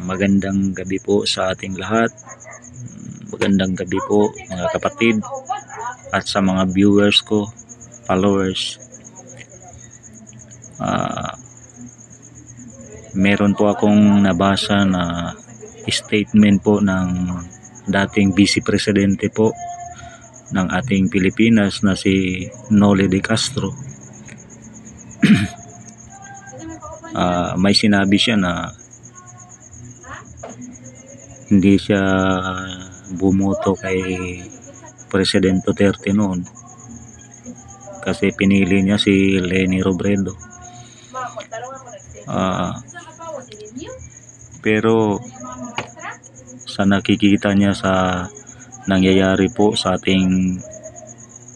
Magandang gabi po sa ating lahat. Magandang gabi po mga kapatid at sa mga viewers ko, followers. Meron po akong nabasa na statement po ng dating Vice Presidente po ng ating Pilipinas na si Noli de Castro. May sinabi siya na hindi siya bumoto kay President Duterte noon kasi pinili niya si Leni Robredo. Pero sa nakikita niya sa nangyayari po sa ating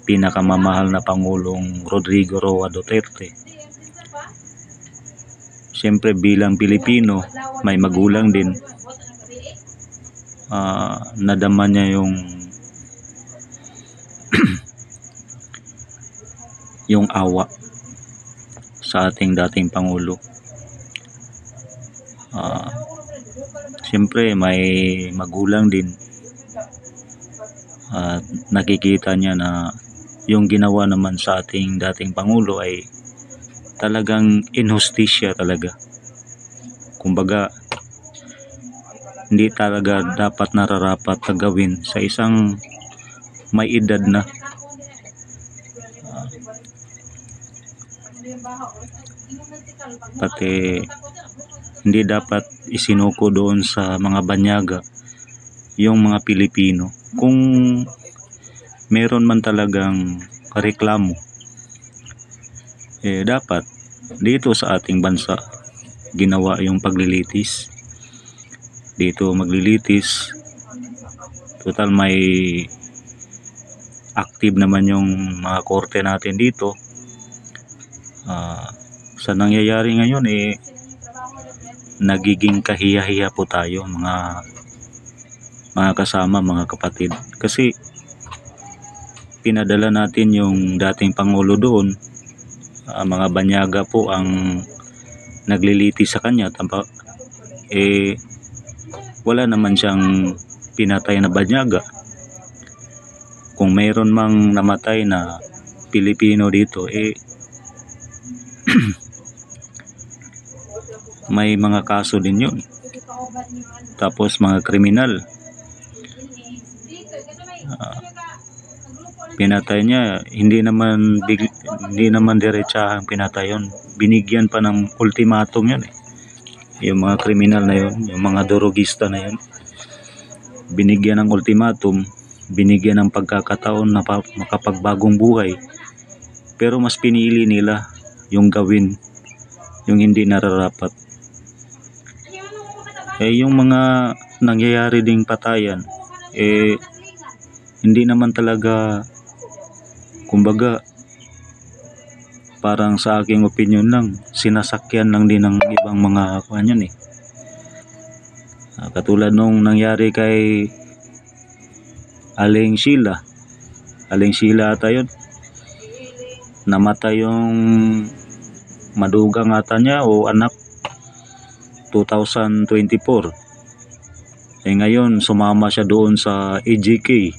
pinakamamahal na Pangulong Rodrigo Roa Duterte, siyempre bilang Pilipino, may magulang din, nadama niya yung awa sa ating dating Pangulo. Siyempre may magulang din at nakikita niya na yung ginawa naman sa ating dating Pangulo ay talagang inhustisya talaga. Kumbaga, hindi talaga dapat nararapat na gawin sa isang may edad na. Pati hindi dapat isinuko doon sa mga banyaga yung mga Pilipino. Kung meron man talagang reklamo, dapat dito sa ating bansa ginawa yung paglilitis. Dito maglilitis, total may active naman yung mga korte natin dito. Sa nangyayari ngayon nagiging kahiya-hiya po tayo mga kasama, mga kapatid, kasi pinadala natin yung dating Pangulo doon. Mga banyaga po ang naglilitis sa kanya, wala naman siyang pinatay na banyaga. Kung mayroon mang namatay na Pilipino dito, may mga kaso din yun. Tapos mga kriminal, pinatay niya, hindi naman diretsahang pinatay yun. Binigyan pa ng ultimatum yun. Yung mga kriminal na yun, yung mga durugista na yun, binigyan ng ultimatum, binigyan ng pagkakataon na makapagbagong buhay, pero mas pinili nila yung gawin yung hindi nararapat. Yung mga nangyayari ding patayan, hindi naman talaga, kumbaga parang sa aking opinion lang, sinasakyan lang din ng ibang mga kanyan katulad nung nangyari kay Aling Sheila ata yun, namatay yung madugang ata niya o anak 2024. Ngayon sumama siya doon sa EJK,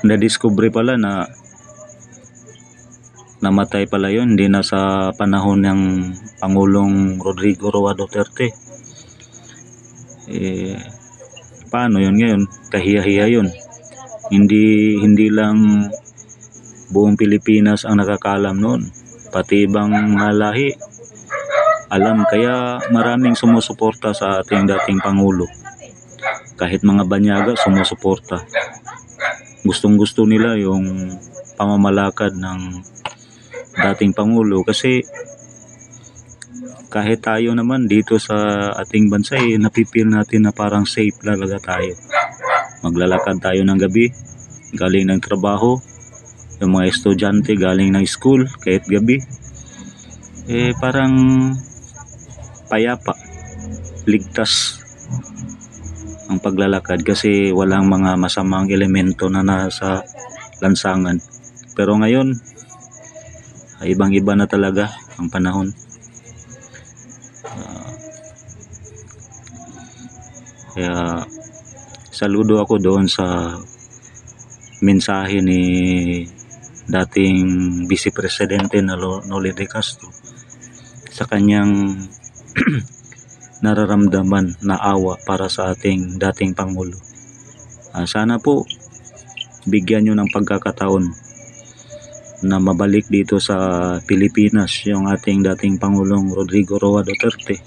na-discover pala na namatay pala yun, hindi na sa panahon ng Pangulong Rodrigo Roa Duterte. Paano yun ngayon? Kahiya-hiya yun. Hindi lang buong Pilipinas ang nakakalam noon, pati ibang lahi alam, kaya maraming sumusuporta sa ating dating Pangulo. Kahit mga banyaga sumusuporta. Gustong-gusto nila yung pamamalakad ng dating Pangulo, kasi kahit tayo naman dito sa ating bansa napipil natin na parang safe talaga tayo. Maglalakad tayo ng gabi galing ng trabaho, yung mga estudyante galing ng school kahit gabi, parang payapa, ligtas ang paglalakad kasi walang mga masamang elemento na nasa lansangan. Pero ngayon, ibang-iba na talaga ang panahon. Kaya saludo ako doon sa mensahe ni dating Vice Presidente na Noli de Castro sa kanyang nararamdaman na awa para sa ating dating Pangulo. Sana po bigyan nyo ng pagkakataon na mabalik dito sa Pilipinas yung ating dating Pangulong Rodrigo Roa Duterte.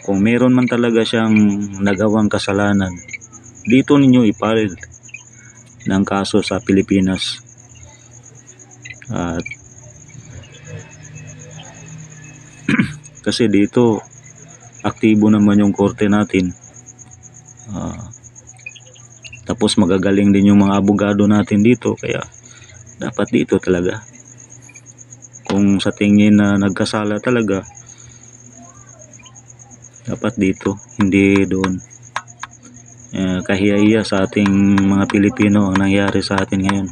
Kung meron man talaga siyang nagawang kasalanan, dito ninyo ipalil ng kaso sa Pilipinas. At kasi dito aktibo naman yung korte natin. Tapos magagaling din yung mga abogado natin dito, kaya dapat dito talaga. Kung sa tingin na nagkasala talaga, dapat dito, hindi doon. Kahiya-hiya sa ating mga Pilipino ang nangyari sa atin ngayon.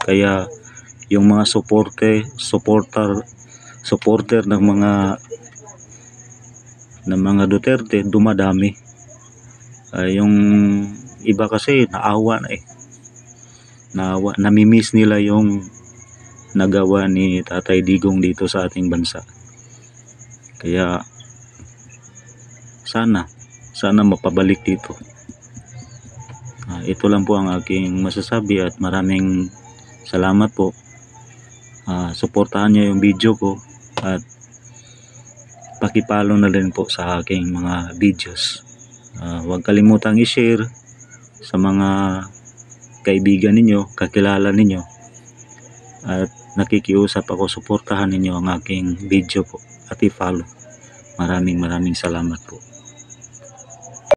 Kaya yung mga supporter ng mga Duterte dumadami. Yung iba kasi naawa na namimiss nila yung nagawa ni Tatay Digong dito sa ating bansa. Kaya sana mapabalik dito. Ito lang po ang aking masasabi at maraming salamat po. Suportahan niyo yung video ko at pakipalo na rin po sa aking mga videos. Huwag kalimutang i-share sa mga kaibigan ninyo, kakilala ninyo, at nakikiusap ako, suportahan ninyo ang aking video po at i-follow. Maraming salamat po.